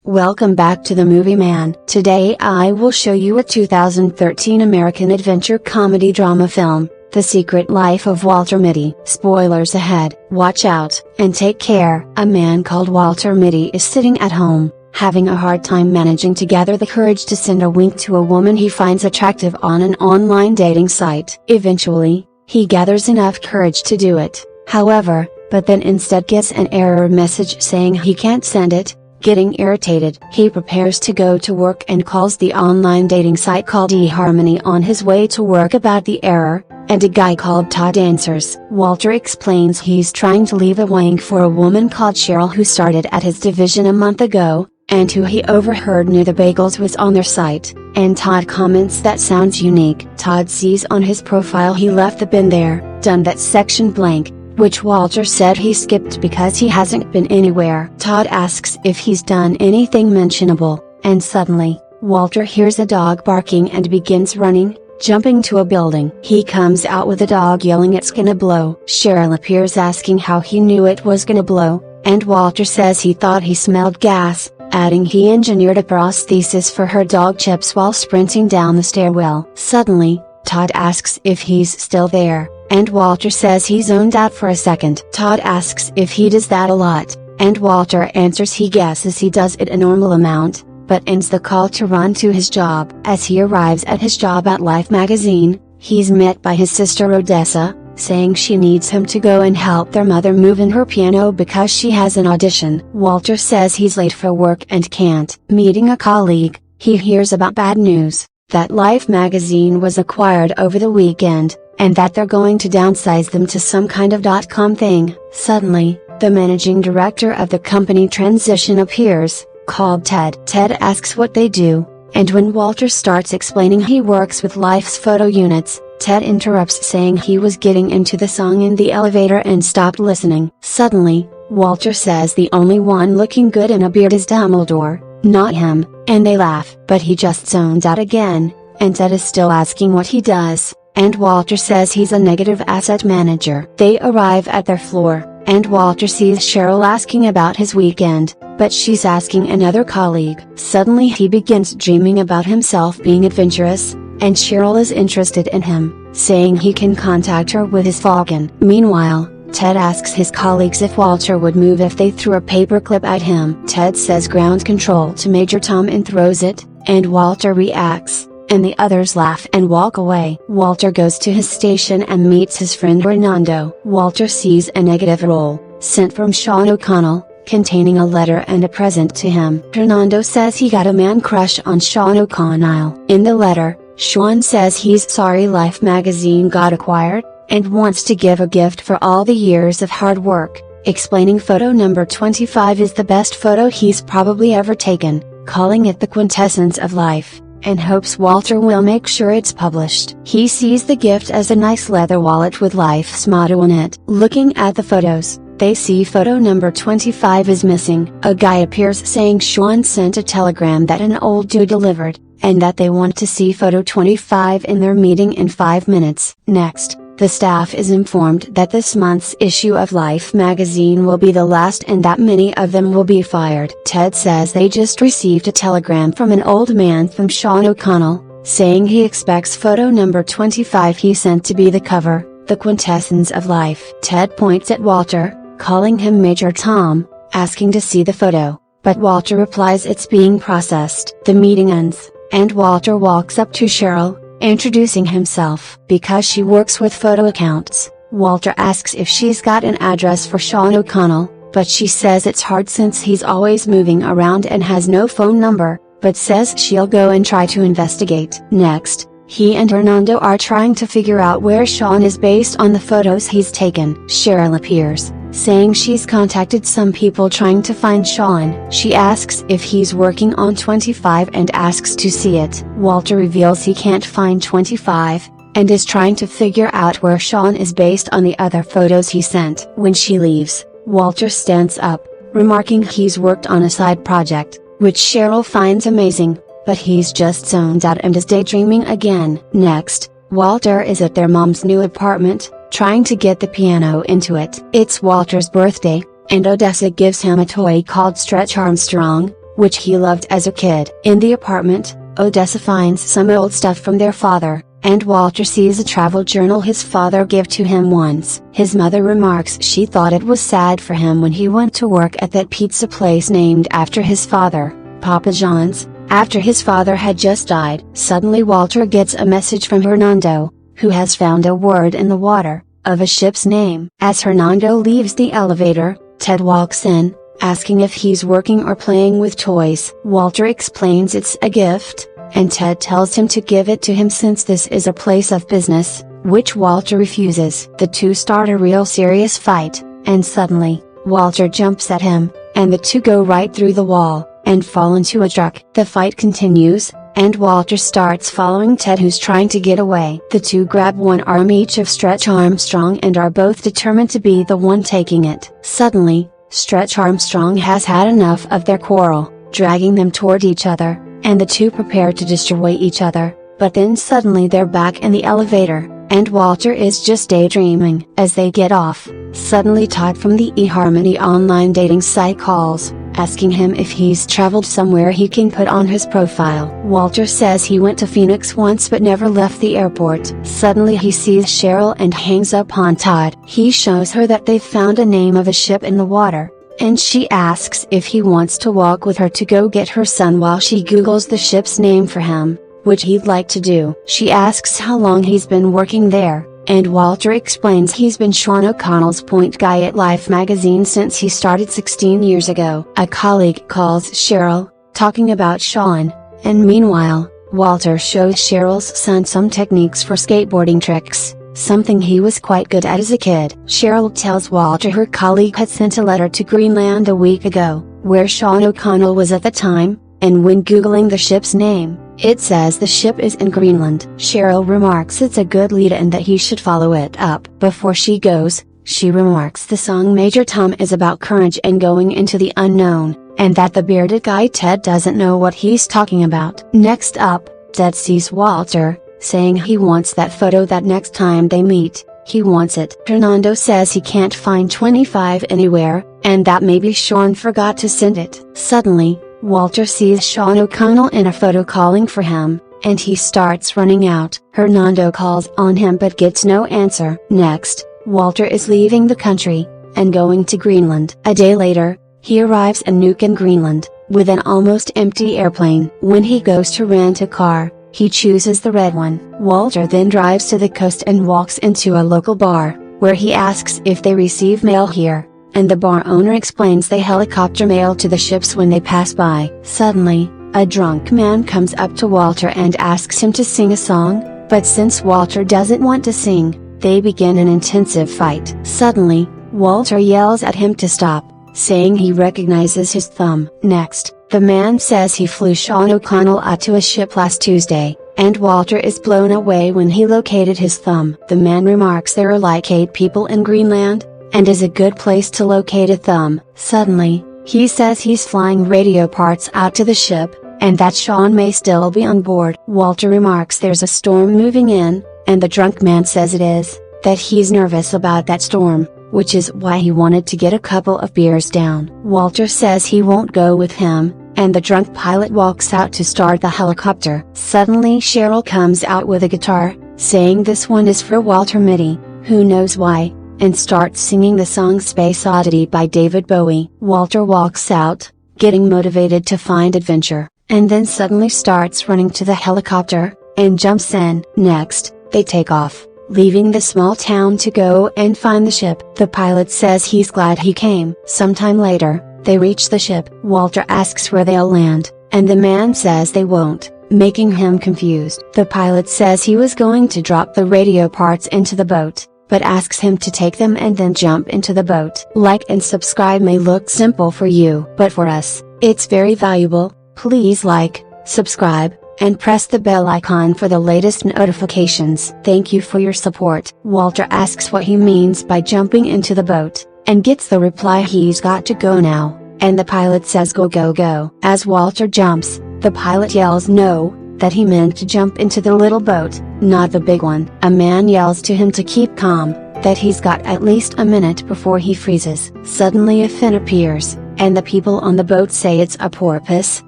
Welcome back to The Movie Man. Today I will show you a 2013 American adventure comedy drama film, The Secret Life of Walter Mitty. Spoilers ahead. Watch out, and take care. A man called Walter Mitty is sitting at home, having a hard time managing to gather the courage to send a wink to a woman he finds attractive on an online dating site. Eventually, he gathers enough courage to do it, however, but then instead gets an error message saying he can't send it. Getting irritated, he prepares to go to work and calls the online dating site called eHarmony on his way to work about the error, and a guy called Todd answers. Walter explains he's trying to leave a wink for a woman called Cheryl who started at his division a month ago, and who he overheard near the bagels was on their site, and Todd comments that sounds unique. Todd sees on his profile he left the bin there, done that section blank, which Walter said he skipped because he hasn't been anywhere. Todd asks if he's done anything mentionable, and suddenly, Walter hears a dog barking and begins running, jumping to a building. He comes out with the dog yelling it's gonna blow. Cheryl appears asking how he knew it was gonna blow, and Walter says he thought he smelled gas, adding he engineered a prosthesis for her dog Chips while sprinting down the stairwell. Suddenly, Todd asks if he's still there, and Walter says he zoned out for a second. Todd asks if he does that a lot, and Walter answers he guesses he does it a normal amount, but ends the call to run to his job. As he arrives at his job at Life magazine, he's met by his sister Odessa, saying she needs him to go and help their mother move in her piano because she has an audition. Walter says he's late for work and can't. Meeting a colleague, he hears about bad news, that Life magazine was acquired over the weekend, and that they're going to downsize them to some kind of .com thing. Suddenly, the managing director of the company transition appears, called Ted. Ted asks what they do, and when Walter starts explaining he works with Life's photo units, Ted interrupts saying he was getting into the song in the elevator and stopped listening. Suddenly, Walter says the only one looking good in a beard is Dumbledore, not him, and they laugh. But he just zones out again, and Ted is still asking what he does, and Walter says he's a negative asset manager. They arrive at their floor, and Walter sees Cheryl asking about his weekend, but she's asking another colleague. Suddenly he begins dreaming about himself being adventurous, and Cheryl is interested in him, saying he can contact her with his falcon. Meanwhile, Ted asks his colleagues if Walter would move if they threw a paperclip at him. Ted says ground control to Major Tom and throws it, and Walter reacts, and the others laugh and walk away. Walter goes to his station and meets his friend Hernando. Walter sees a negative roll, sent from Sean O'Connell, containing a letter and a present to him. Hernando says he got a man crush on Sean O'Connell. In the letter, Sean says he's sorry Life magazine got acquired, and wants to give a gift for all the years of hard work, explaining photo number 25 is the best photo he's probably ever taken, calling it the quintessence of life, and hopes Walter will make sure it's published. He sees the gift as a nice leather wallet with Life's motto on it. Looking at the photos, they see photo number 25 is missing. A guy appears saying Sean sent a telegram that an old dude delivered, and that they want to see photo 25 in their meeting in 5 minutes. Next, the staff is informed that this month's issue of Life magazine will be the last and that many of them will be fired. Ted says they just received a telegram from an old man from Sean O'Connell, saying he expects photo number 25 he sent to be the cover, the quintessence of life. Ted points at Walter, calling him Major Tom, asking to see the photo, but Walter replies it's being processed. The meeting ends, and Walter walks up to Cheryl, introducing himself. Because she works with photo accounts, Walter asks if she's got an address for Sean O'Connell, but she says it's hard since he's always moving around and has no phone number, but says she'll go and try to investigate. Next, he and Hernando are trying to figure out where Sean is based on the photos he's taken. Cheryl appears, saying she's contacted some people trying to find Sean. She asks if he's working on 25 and asks to see it. Walter reveals he can't find 25, and is trying to figure out where Sean is based on the other photos he sent. When she leaves, Walter stands up, remarking he's worked on a side project, which Cheryl finds amazing, but he's just zoned out and is daydreaming again. Next, Walter is at their mom's new apartment, trying to get the piano into it. It's Walter's birthday, and Odessa gives him a toy called Stretch Armstrong, which he loved as a kid. In the apartment, Odessa finds some old stuff from their father, and Walter sees a travel journal his father gave to him once. His mother remarks she thought it was sad for him when he went to work at that pizza place named after his father, Papa John's, after his father had just died. Suddenly Walter gets a message from Hernando, who has found a word in the water, of a ship's name. As Hernando leaves the elevator, Ted walks in, asking if he's working or playing with toys. Walter explains it's a gift, and Ted tells him to give it to him since this is a place of business, which Walter refuses. The two start a real serious fight, and suddenly, Walter jumps at him, and the two go right through the wall, and fall into a truck. The fight continues, and Walter starts following Ted, who's trying to get away. The two grab one arm each of Stretch Armstrong and are both determined to be the one taking it. Suddenly, Stretch Armstrong has had enough of their quarrel, dragging them toward each other, and the two prepare to destroy each other, but then suddenly they're back in the elevator, and Walter is just daydreaming. As they get off, suddenly Todd from the eHarmony online dating site calls, asking him if he's traveled somewhere he can put on his profile. Walter says he went to Phoenix once but never left the airport. Suddenly he sees Cheryl and hangs up on Todd. He shows her that they've found a name of a ship in the water, and she asks if he wants to walk with her to go get her son while she Googles the ship's name for him, which he'd like to do. She asks how long he's been working there, and Walter explains he's been Sean O'Connell's point guy at Life magazine since he started 16 years ago. A colleague calls Cheryl, talking about Sean, and meanwhile, Walter shows Cheryl's son some techniques for skateboarding tricks, something he was quite good at as a kid. Cheryl tells Walter her colleague had sent a letter to Greenland a week ago, where Sean O'Connell was at the time, and when Googling the ship's name, it says the ship is in Greenland. Cheryl remarks it's a good lead and that he should follow it up. Before she goes, she remarks the song Major Tom is about courage and going into the unknown, and that the bearded guy Ted doesn't know what he's talking about. Next up, Ted sees Walter, saying he wants that photo that next time they meet, he wants it. Hernando says he can't find 25 anywhere, and that maybe Sean forgot to send it. Suddenly, Walter sees Sean O'Connell in a photo calling for him, and he starts running out. Hernando calls on him but gets no answer. Next, Walter is leaving the country, and going to Greenland. A day later, he arrives in Nuuk in Greenland, with an almost empty airplane. When he goes to rent a car, he chooses the red one. Walter then drives to the coast and walks into a local bar, where he asks if they receive mail here, and the bar owner explains they helicopter mail to the ships when they pass by. Suddenly, a drunk man comes up to Walter and asks him to sing a song, but since Walter doesn't want to sing, they begin an intensive fight. Suddenly, Walter yells at him to stop, saying he recognizes his thumb. Next, the man says he flew Sean O'Connell out to a ship last Tuesday, and Walter is blown away when he located his thumb. The man remarks there are like 8 people in Greenland, and is a good place to locate a thumb. Suddenly, he says he's flying radio parts out to the ship, and that Sean may still be on board. Walter remarks there's a storm moving in, and the drunk man says it is, that he's nervous about that storm, which is why he wanted to get a couple of beers down. Walter says he won't go with him, and the drunk pilot walks out to start the helicopter. Suddenly Cheryl comes out with a guitar, saying this one is for Walter Mitty, who knows why, and starts singing the song Space Oddity by David Bowie. Walter walks out, getting motivated to find adventure, and then suddenly starts running to the helicopter, and jumps in. Next, they take off, leaving the small town to go and find the ship. The pilot says he's glad he came. Sometime later, they reach the ship. Walter asks where they'll land, and the man says they won't, making him confused. The pilot says he was going to drop the radio parts into the boat, but asks him to take them and then jump into the boat. Like and subscribe may look simple for you, but for us, it's very valuable. Please like, subscribe, and press the bell icon for the latest notifications. Thank you for your support. Walter asks what he means by jumping into the boat, and gets the reply he's got to go now, and the pilot says go go go. As Walter jumps, the pilot yells no, that he meant to jump into the little boat, not the big one. A man yells to him to keep calm, that he's got at least a minute before he freezes. Suddenly a fin appears, and the people on the boat say it's a porpoise,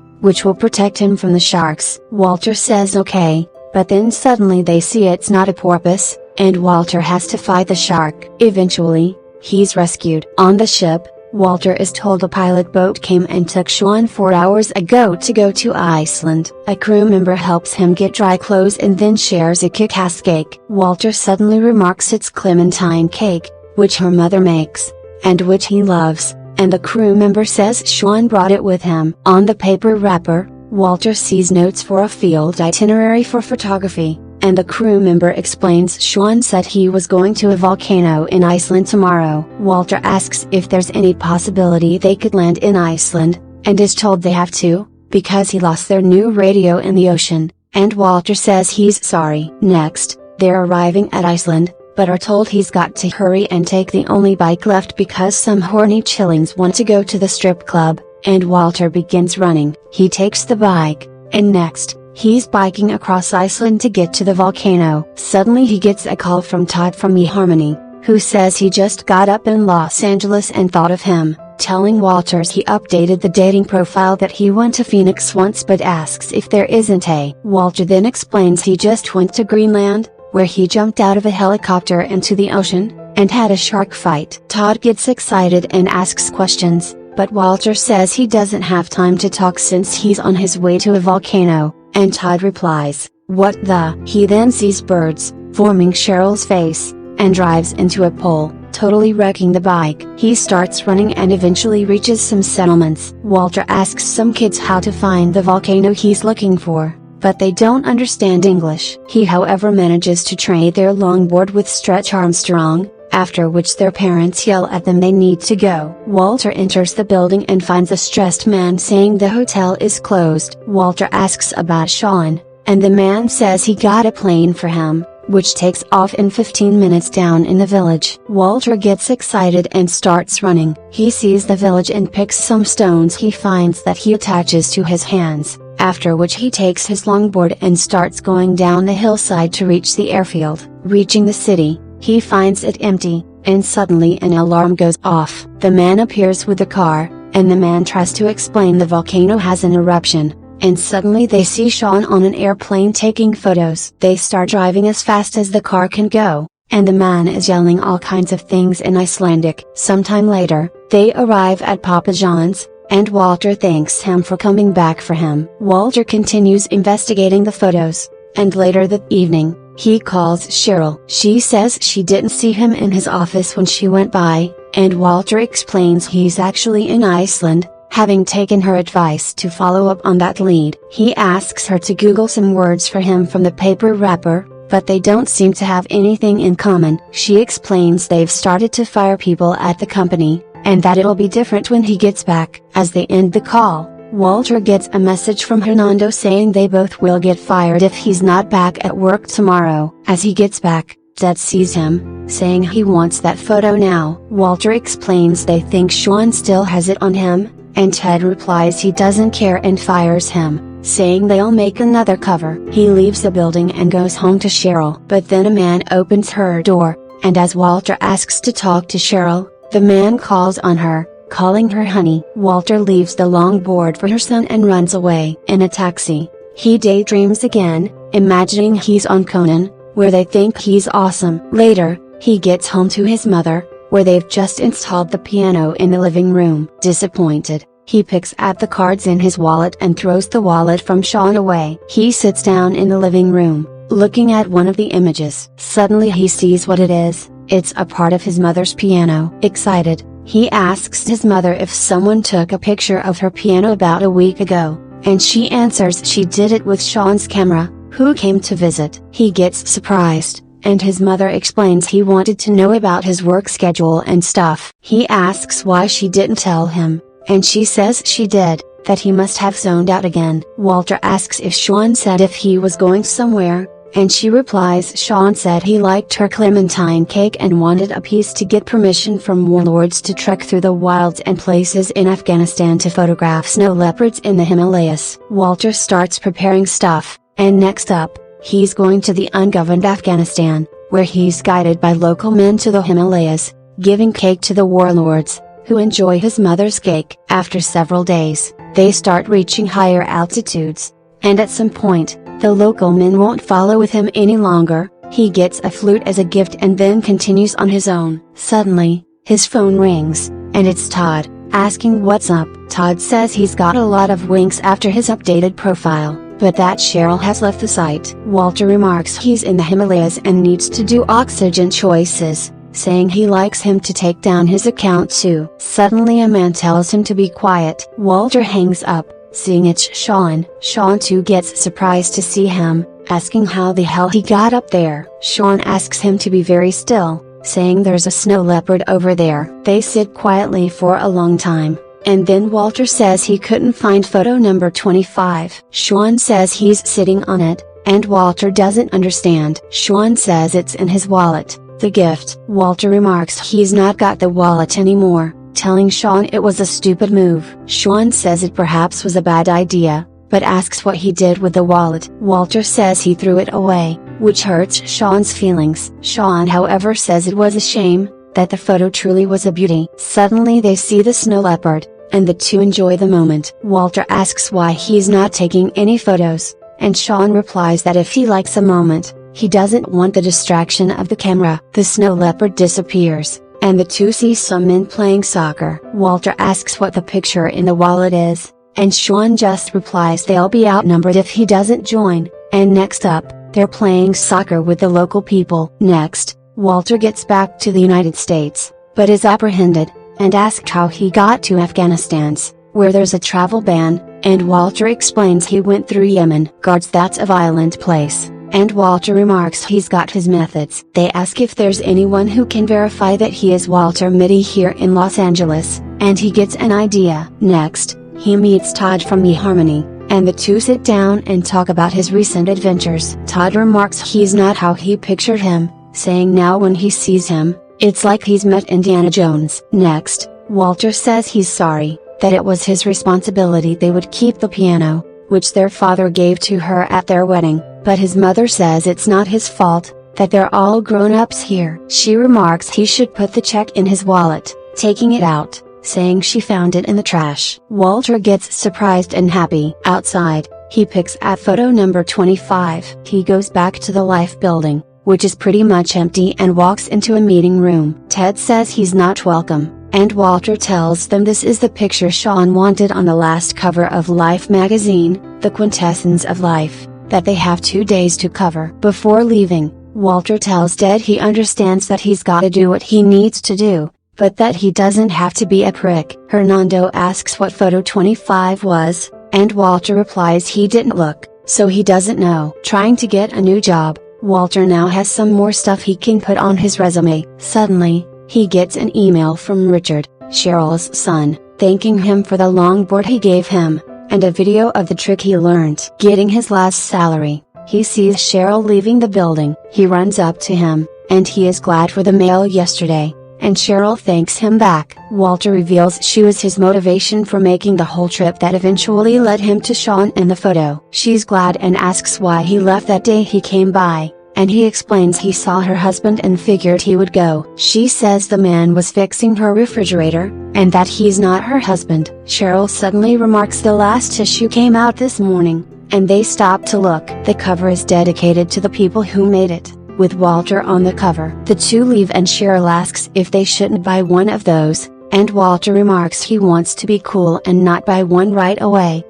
which will protect him from the sharks. Walter says okay, but then suddenly they see it's not a porpoise, and Walter has to fight the shark. Eventually, he's rescued. On the ship, Walter is told a pilot boat came and took Sean 4 hours ago to go to Iceland. A crew member helps him get dry clothes and then shares a kick-ass cake. Walter suddenly remarks it's clementine cake, which her mother makes, and which he loves, and the crew member says Sean brought it with him. On the paper wrapper, Walter sees notes for a field itinerary for photography, and the crew member explains Sean said he was going to a volcano in Iceland tomorrow. Walter asks if there's any possibility they could land in Iceland, and is told they have to, because he lost their new radio in the ocean, and Walter says he's sorry. Next, they're arriving at Iceland, but are told he's got to hurry and take the only bike left because some horny chillings want to go to the strip club, and Walter begins running. He takes the bike, and next, he's biking across Iceland to get to the volcano. Suddenly he gets a call from Todd from eHarmony, who says he just got up in Los Angeles and thought of him, telling Walter he updated the dating profile that he went to Phoenix once but asks if there isn't a. Walter then explains he just went to Greenland, where he jumped out of a helicopter into the ocean, and had a shark fight. Todd gets excited and asks questions, but Walter says he doesn't have time to talk since he's on his way to a volcano. And Todd replies, "What the?" He then sees birds, forming Cheryl's face, and drives into a pole, totally wrecking the bike. He starts running and eventually reaches some settlements. Walter asks some kids how to find the volcano he's looking for, but they don't understand English. He however manages to trade their longboard with Stretch Armstrong, after which their parents yell at them they need to go. Walter enters the building and finds a stressed man saying the hotel is closed. Walter asks about Sean, and the man says he got a plane for him, which takes off in 15 minutes down in the village. Walter gets excited and starts running. He sees the village and picks some stones he finds that he attaches to his hands, after which he takes his longboard and starts going down the hillside to reach the airfield. Reaching the city, he finds it empty, and suddenly an alarm goes off. The man appears with the car, and the man tries to explain the volcano has an eruption, and suddenly they see Sean on an airplane taking photos. They start driving as fast as the car can go, and the man is yelling all kinds of things in Icelandic. Sometime later, they arrive at Papa John's, and Walter thanks him for coming back for him. Walter continues investigating the photos, and later that evening, he calls Cheryl. She says she didn't see him in his office when she went by, and Walter explains he's actually in Iceland, having taken her advice to follow up on that lead. He asks her to Google some words for him from the paper wrapper, but they don't seem to have anything in common. She explains they've started to fire people at the company, and that it'll be different when he gets back. As they end the call, Walter gets a message from Hernando saying they both will get fired if he's not back at work tomorrow. As he gets back, Ted sees him, saying he wants that photo now. Walter explains they think Sean still has it on him, and Ted replies he doesn't care and fires him, saying they'll make another cover. He leaves the building and goes home to Cheryl. But then a man opens her door, and as Walter asks to talk to Cheryl, the man calls on her, calling her honey. Walter leaves the longboard for her son and runs away. In a taxi, he daydreams again, imagining he's on Conan, where they think he's awesome. Later, he gets home to his mother, where they've just installed the piano in the living room. Disappointed, he picks at the cards in his wallet and throws the wallet from Sean away. He sits down in the living room, looking at one of the images. Suddenly he sees what it is. It's a part of his mother's piano. Excited, he asks his mother if someone took a picture of her piano about a week ago, and she answers she did it with Sean's camera, who came to visit. He gets surprised, and his mother explains he wanted to know about his work schedule and stuff. He asks why she didn't tell him, and she says she did, that he must have zoned out again. Walter asks if Sean said if he was going somewhere, and she replies Sean said he liked her clementine cake and wanted a piece to get permission from warlords to trek through the wilds and places in Afghanistan to photograph snow leopards in the Himalayas. Walter starts preparing stuff, and next up, he's going to the ungoverned Afghanistan, where he's guided by local men to the Himalayas, giving cake to the warlords, who enjoy his mother's cake. After several days, they start reaching higher altitudes. And at some point, the local men won't follow with him any longer. He gets a flute as a gift and then continues on his own. Suddenly, his phone rings, and it's Todd, asking what's up. Todd says he's got a lot of winks after his updated profile, but that Cheryl has left the site. Walter remarks he's in the Himalayas and needs to do oxygen choices, saying he likes him to take down his account too. Suddenly a man tells him to be quiet. Walter hangs up, seeing it's Sean. Sean too gets surprised to see him, asking how the hell he got up there. Sean asks him to be very still, saying there's a snow leopard over there. They sit quietly for a long time, and then Walter says he couldn't find photo number 25. Sean says he's sitting on it, and Walter doesn't understand. Sean says it's in his wallet, the gift. Walter remarks he's not got the wallet anymore, telling Sean it was a stupid move. Sean says it perhaps was a bad idea, but asks what he did with the wallet. Walter says he threw it away, which hurts Sean's feelings. Sean however says it was a shame, that the photo truly was a beauty. Suddenly they see the snow leopard, and the two enjoy the moment. Walter asks why he's not taking any photos, and Sean replies that if he likes a moment, he doesn't want the distraction of the camera. The snow leopard disappears, and the two see some men playing soccer. Walter asks what the picture in the wallet is, and Sean just replies they'll be outnumbered if he doesn't join, and next up, they're playing soccer with the local people. Next, Walter gets back to the United States, but is apprehended, and asked how he got to Afghanistan's, where there's a travel ban, and Walter explains he went through Yemen. Guards that's a violent place, and Walter remarks he's got his methods. They ask if there's anyone who can verify that he is Walter Mitty here in Los Angeles, and he gets an idea. Next, he meets Todd from eHarmony, and the two sit down and talk about his recent adventures. Todd remarks he's not how he pictured him, saying now when he sees him, it's like he's met Indiana Jones. Next, Walter says he's sorry, that it was his responsibility they would keep the piano, which their father gave to her at their wedding, but his mother says it's not his fault, that they're all grown-ups here. She remarks he should put the check in his wallet, taking it out, saying she found it in the trash. Walter gets surprised and happy. Outside, he picks at photo number 25. He goes back to the Life building, which is pretty much empty, and walks into a meeting room. Ted says he's not welcome, and Walter tells them this is the picture Sean wanted on the last cover of Life magazine, the quintessence of life, that they have 2 days to cover. Before leaving, Walter tells Ted he understands that he's gotta do what he needs to do, but that he doesn't have to be a prick. Hernando asks what photo 25 was, and Walter replies he didn't look, so he doesn't know. Trying to get a new job, Walter now has some more stuff he can put on his resume. Suddenly, he gets an email from Richard, Cheryl's son, thanking him for the longboard he gave him, and a video of the trick he learned. Getting his last salary, he sees Cheryl leaving the building. He runs up to him, and he is glad for the mail yesterday, and Cheryl thanks him back. Walter reveals she was his motivation for making the whole trip that eventually led him to Sean in the photo. She's glad and asks why he left that day he came by, and he explains he saw her husband and figured he would go. She says the man was fixing her refrigerator, and that he's not her husband. Cheryl suddenly remarks the last issue came out this morning, and they stop to look. The cover is dedicated to the people who made it, with Walter on the cover. The two leave and Cheryl asks if they shouldn't buy one of those, and Walter remarks he wants to be cool and not buy one right away.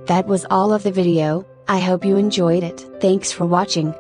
That was all of the video. I hope you enjoyed it. Thanks for watching.